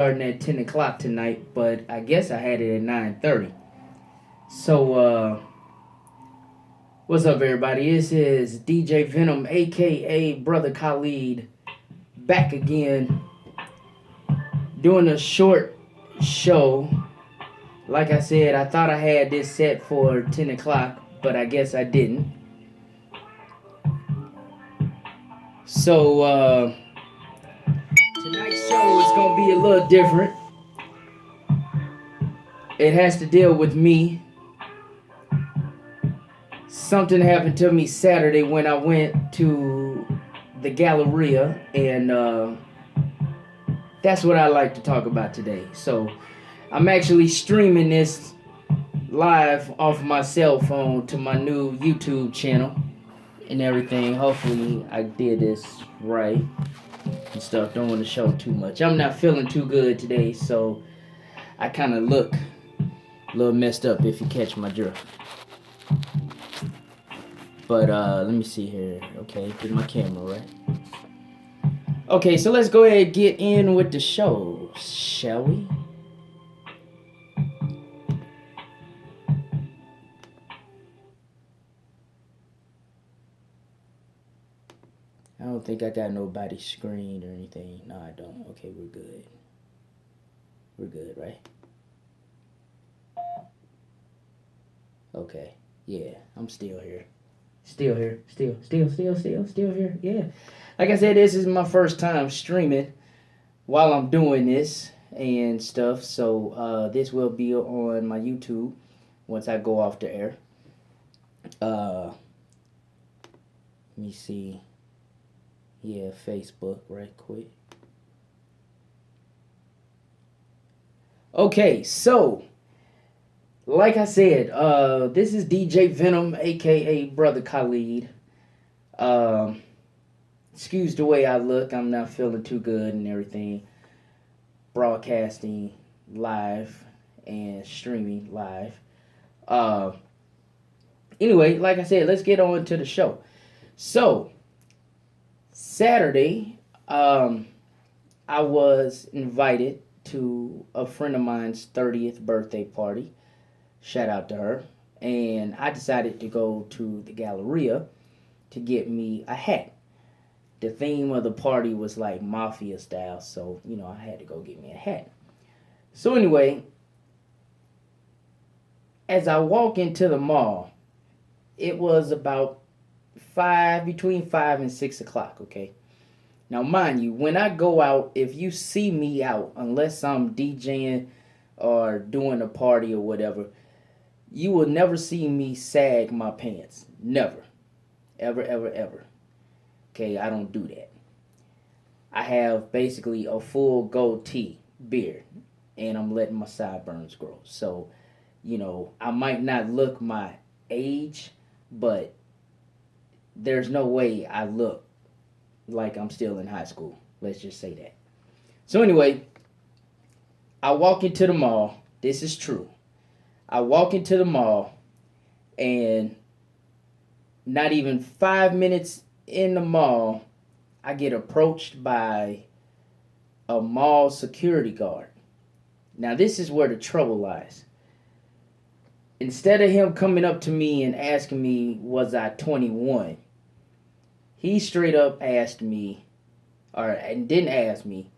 starting at 10 o'clock tonight, but I guess I had it at 9:30. So, what's up, everybody? This is DJ Venom, aka Brother Khalid, back again doing a short show. Like I said, I thought I had this set for 10 o'clock, but I guess I didn't. So, tonight's show is going to be a little different. It has to deal with me. Something happened to me Saturday when I went to the Galleria, and that's what I like to talk about today. So I'm actually streaming this live off my cell phone to my new YouTube channel and everything. Hopefully I did this right and stuff. Don't want to show too much. I'm not feeling too good today, so I kind of look a little messed up if you catch my drift. But let me see here. Okay, get my camera right. Okay, so let's go ahead and get in with the show, shall we? I don't think I got nobody screened or anything. No, I don't. Okay, we're good. We're good, right? Okay. Yeah, I'm still here. Still here. Still here. Yeah. Like I said, this is my first time streaming while I'm doing this and stuff. So this will be on my YouTube once I go off the air. Let me see. Yeah, Facebook right quick. Okay, so like I said, this is DJ Venom, aka Brother Khalid. Um, excuse the way I look. I'm not feeling too good and everything. Broadcasting live and streaming live. Uh, anyway, like I said, let's get on to the show. So Saturday, I was invited to a friend of mine's 30th birthday party. Shout out to her. And I decided to go to the Galleria to get me a hat. The theme of the party was like mafia style, so I had to go get me a hat. So anyway, as I walk into the mall, it was about between 5 and 6 o'clock. Okay. Now, mind you, when I go out, if you see me out, unless I'm DJing or doing a party or whatever, you will never see me sag my pants. Never. Ever, ever, ever. Okay, I don't do that. I have basically a full goatee beard, and I'm letting my sideburns grow. So, I might not look my age, but there's no way I look like I'm still in high school. Let's just say that. So anyway, I walk into the mall. This is true. I walk into the mall, and not even 5 minutes in the mall, I get approached by a mall security guard. Now, this is where the trouble lies. Instead of him coming up to me and asking me, was I 21, he straight up asked me, and didn't ask me,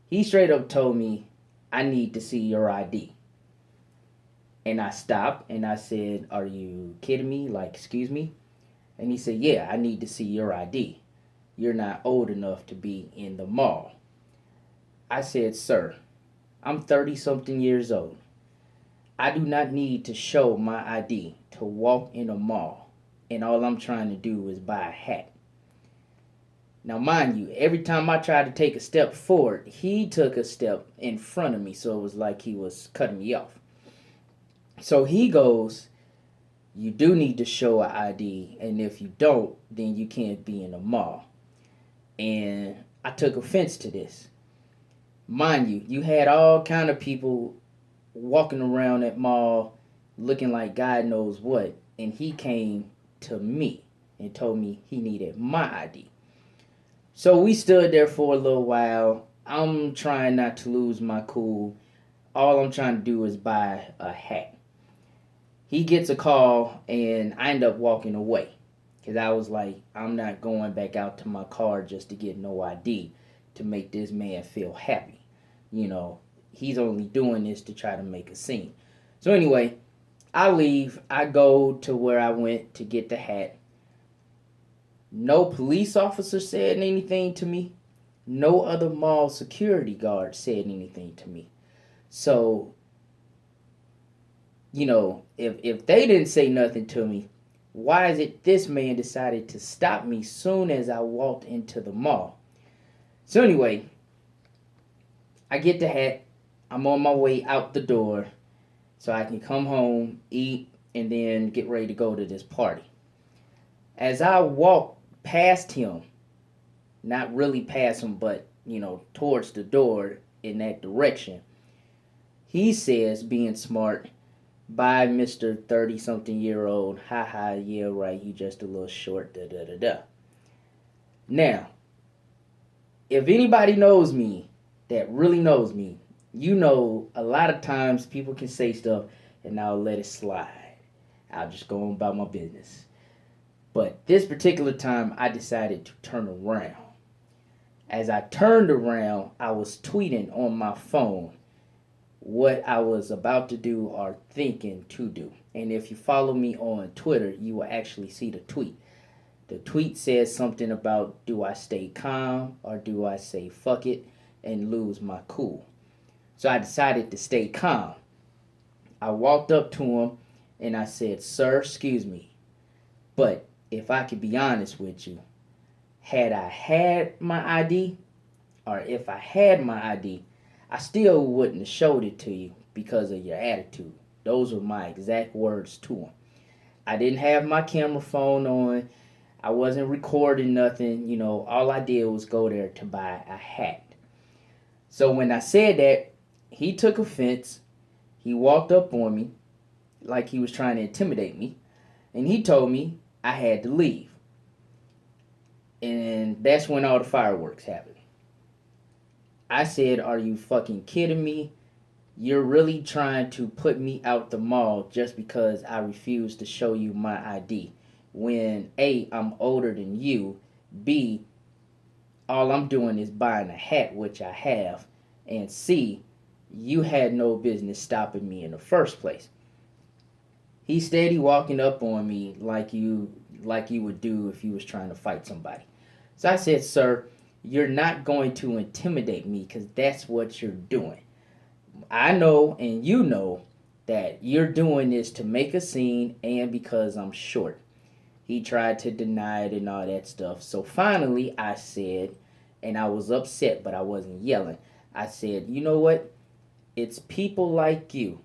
he straight up told me, I need to see your ID. And I stopped and I said, are you kidding me? Like, excuse me? And he said, yeah, I need to see your ID. You're not old enough to be in the mall. I said, sir, I'm 30 something years old. I do not need to show my ID to walk in a mall. And all I'm trying to do is buy a hat. Now, mind you, every time I tried to take a step forward, he took a step in front of me. So it was like he was cutting me off. So he goes, you do need to show an ID. And if you don't, then you can't be in the mall. And I took offense to this. Mind you, you had all kind of people walking around that mall looking like God knows what. And he came to me and told me he needed my ID. So we stood there for a little while, I'm trying not to lose my cool. All I'm trying to do is buy a hat. He gets a call, and I end up walking away. Because I was like, I'm not going back out to my car just to get no ID to make this man feel happy. You know, he's only doing this to try to make a scene. So, anyway, I leave. I go to where I went to get the hat. No police officer said anything to me. No other mall security guard said anything to me. So, if they didn't say nothing to me, why is it this man decided to stop me soon as I walked into the mall? So anyway, I get the hat. I'm on my way out the door so I can come home, eat, and then get ready to go to this party. As I walk past him, not really past him, but, towards the door in that direction, he says, being smart, "Bye, Mr. 30 something year old. Ha ha, yeah, right. You just a little short. Da da da da." Now, if anybody knows me, that really knows me, a lot of times people can say stuff and I'll let it slide. I'll just go on about my business. But this particular time, I decided to turn around. As I turned around, I was tweeting on my phone what I was about to do or thinking to do. And if you follow me on Twitter, you will actually see the tweet. The tweet says something about, do I stay calm or do I say fuck it and lose my cool? So I decided to stay calm. I walked up to him and I said, "Sir, excuse me, but if I could be honest with you, had I had my ID, or if I had my ID, I still wouldn't have showed it to you because of your attitude." Those were my exact words to him. I didn't have my camera phone on. I wasn't recording nothing. All I did was go there to buy a hat. So when I said that, he took offense. He walked up on me like he was trying to intimidate me. And he told me I had to leave. And that's when all the fireworks happened. I said, "Are you fucking kidding me? You're really trying to put me out the mall just because I refuse to show you my ID. When A, I'm older than you. B, all I'm doing is buying a hat, which I have. And C, you had no business stopping me in the first place." He steady walking up on me like you would do if you was trying to fight somebody. So I said, "Sir, you're not going to intimidate me because that's what you're doing. I know and you know that you're doing this to make a scene and because I'm short." He tried to deny it and all that stuff. So finally I said, and I was upset, but I wasn't yelling. I said, "You know what? It's people like you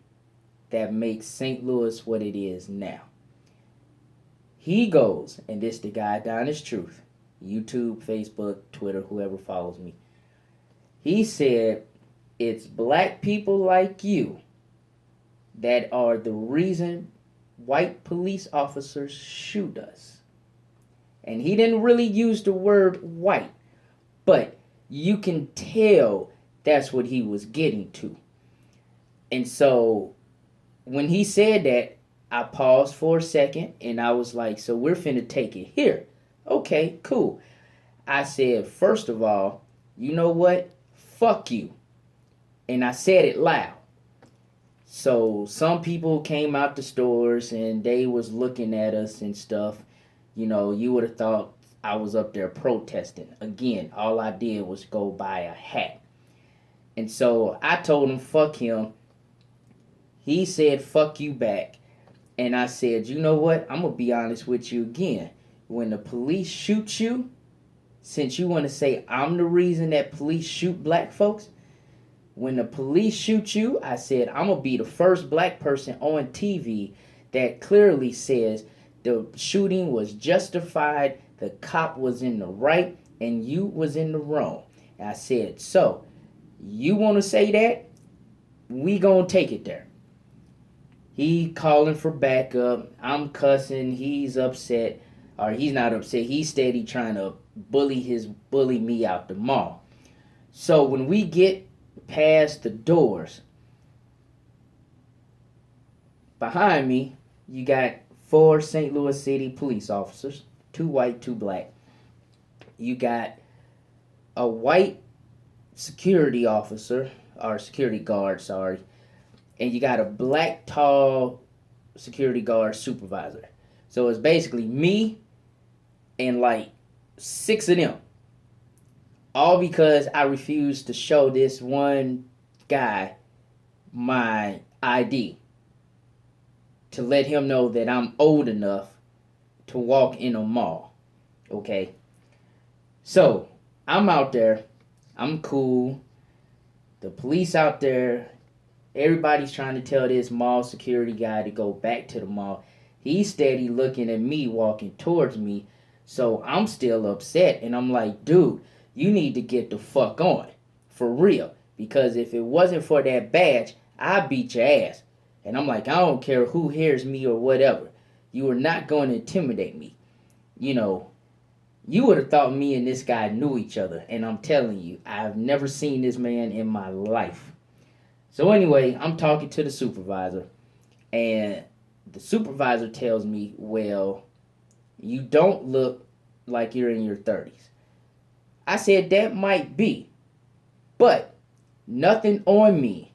that make St. Louis what it is now." He goes, and this the guy down his truth. YouTube, Facebook, Twitter, whoever follows me. He said, "It's black people like you that are the reason white police officers shoot us." And he didn't really use the word white, but you can tell that's what he was getting to. And so when he said that, I paused for a second and I was like, "So we're finna take it here. Okay, cool." I said, "First of all, you know what? Fuck you." And I said it loud. So some people came out the stores and they was looking at us and stuff. You would have thought I was up there protesting. Again, all I did was go buy a hat. And so I told him, fuck him. He said, "Fuck you back." And I said, "You know what? I'm going to be honest with you again. When the police shoot you, since you want to say I'm the reason that police shoot black folks, when the police shoot you," I said, "I'm going to be the first black person on TV that clearly says the shooting was justified, the cop was in the right, and you was in the wrong." And I said, "So, you want to say that? We going to take it there." He calling for backup. I'm cussing. He's upset. Or he's not upset. He's steady trying to bully me out the mall. So when we get past the doors, behind me, you got four St. Louis City police officers, two white, two black. You got a white security officer, or security guard, sorry, and you got a black, tall security guard supervisor. So it's basically me and like six of them. All because I refused to show this one guy my ID to let him know that I'm old enough to walk in a mall. Okay? So I'm out there. I'm cool. The police out there. Everybody's trying to tell this mall security guy to go back to the mall. He's steady looking at me walking towards me. So I'm still upset. And I'm like, dude, you need to get the fuck on. For real. Because if it wasn't for that badge, I'd beat your ass. And I'm like, I don't care who hears me or whatever. You are not going to intimidate me. You know, you would have thought me and this guy knew each other. And I'm telling you, I've never seen this man in my life. So anyway, I'm talking to the supervisor. And the supervisor tells me, well, you don't look like you're in your 30s. I said, that might be. But nothing on me,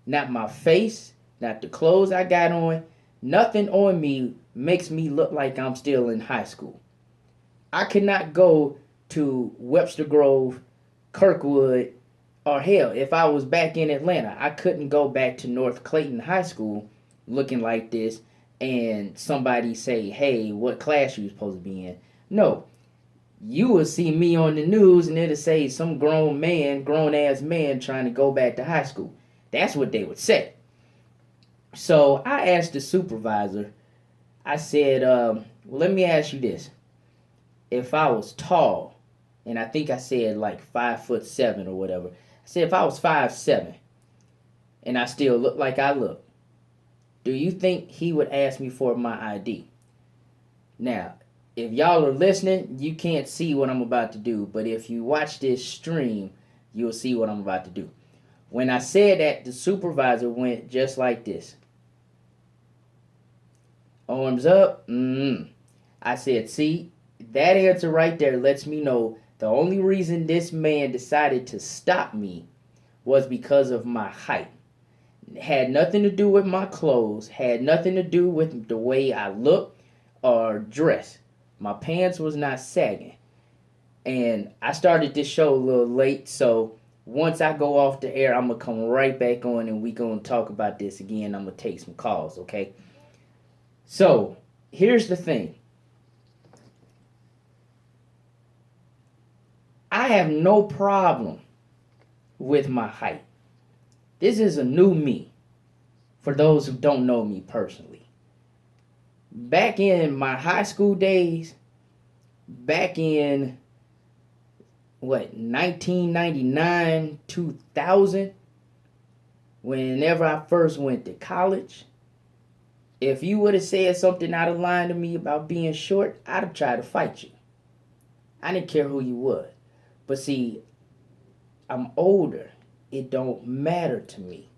not my face, not the clothes I got on, nothing on me makes me look like I'm still in high school. I cannot go to Webster Grove, Kirkwood, or hell, if I was back in Atlanta, I couldn't go back to North Clayton High School looking like this and somebody say, hey, what class you supposed to be in? No. You will see me on the news and it'll say some grown ass man trying to go back to high school. That's what they would say. So I asked the supervisor, I said, well, let me ask you this. If I was tall, and I think I said like 5'7" or whatever, I said if I was 5'7" and I still look like I look, do you think he would ask me for my ID? Now, if y'all are listening, you can't see what I'm about to do, but if you watch this stream, you'll see what I'm about to do. When I said that, the supervisor went just like this. Arms up. I said, see, that answer right there lets me know the only reason this man decided to stop me was because of my height. It had nothing to do with my clothes, had nothing to do with the way I look or dress. My pants was not sagging. And I started this show a little late, so once I go off the air, I'm going to come right back on and we going to talk about this again. I'm going to take some calls, okay? So, here's the thing. I have no problem with my height. This is a new me for those who don't know me personally. Back in my high school days, back in 1999, 2000, whenever I first went to college, if you would have said something out of line to me about being short, I'd have tried to fight you. I didn't care who you was. But see, I'm older. It don't matter to me.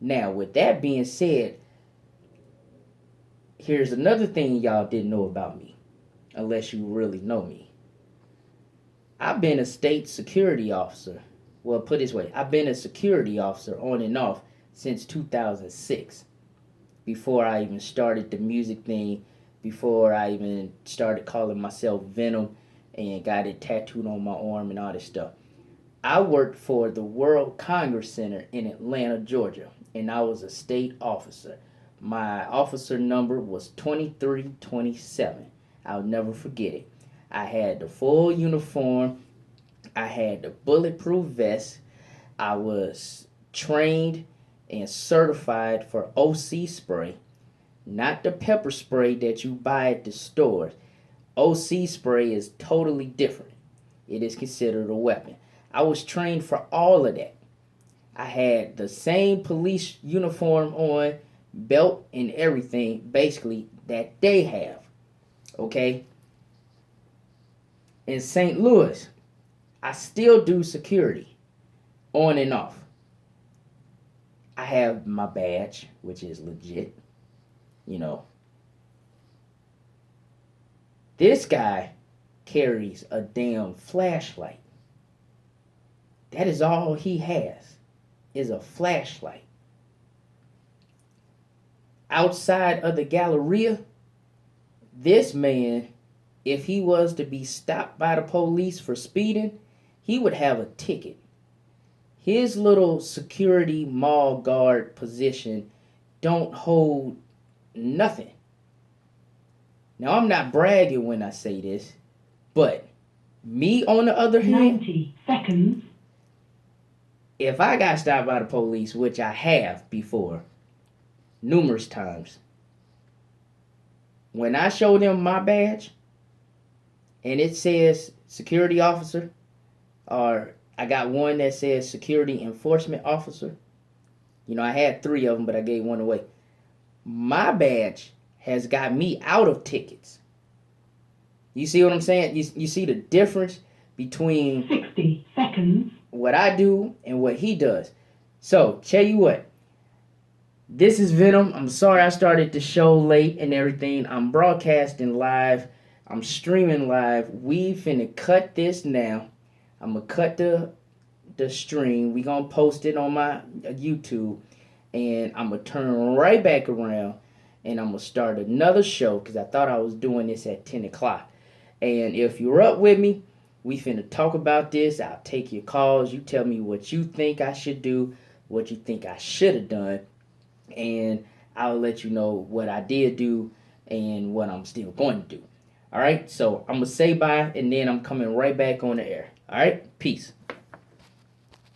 Now, with that being said, here's another thing y'all didn't know about me, unless you really know me. I've been a state security officer. Well, put it this way, I've been a security officer on and off since 2006. Before I even started the music thing, before I even started calling myself Venom and got it tattooed on my arm and all this stuff. I worked for the World Congress Center in Atlanta, Georgia, and I was a state officer. My officer number was 2327. I'll never forget it. I had the full uniform. I had the bulletproof vest. I was trained and certified for OC spray, not the pepper spray that you buy at the stores. OC spray is totally different. It is considered a weapon. I was trained for all of that. I had the same police uniform on, belt and everything, basically, that they have. Okay? In St. Louis, I still do security on and off. I have my badge, which is legit. You know, this guy carries a damn flashlight. That is all he has, is a flashlight. Outside of the Galleria, this man, if he was to be stopped by the police for speeding, he would have a ticket. His little security mall guard position don't hold nothing. Now, I'm not bragging when I say this, but me on the other hand, 90 seconds. If I got stopped by the police, which I have before, numerous times, when I show them my badge and it says security officer, or I got one that says security enforcement officer, I had 3 of them, but I gave one away. My badge has got me out of tickets. You see what I'm saying? You see the difference between 60 seconds. What I do and what he does. So, tell you what. This is Venom. I'm sorry I started the show late and everything. I'm broadcasting live. I'm streaming live. We finna cut this now. I'm gonna cut the stream. We gonna post it on my YouTube. And I'm gonna turn right back around. And I'm gonna start another show. Because I thought I was doing this at 10 o'clock. And if you're up with me, we finna talk about this. I'll take your calls. You tell me what you think I should do, what you think I should have done, and I'll let you know what I did do and what I'm still going to do. All right? So I'm going to say bye, and then I'm coming right back on the air. All right? Peace.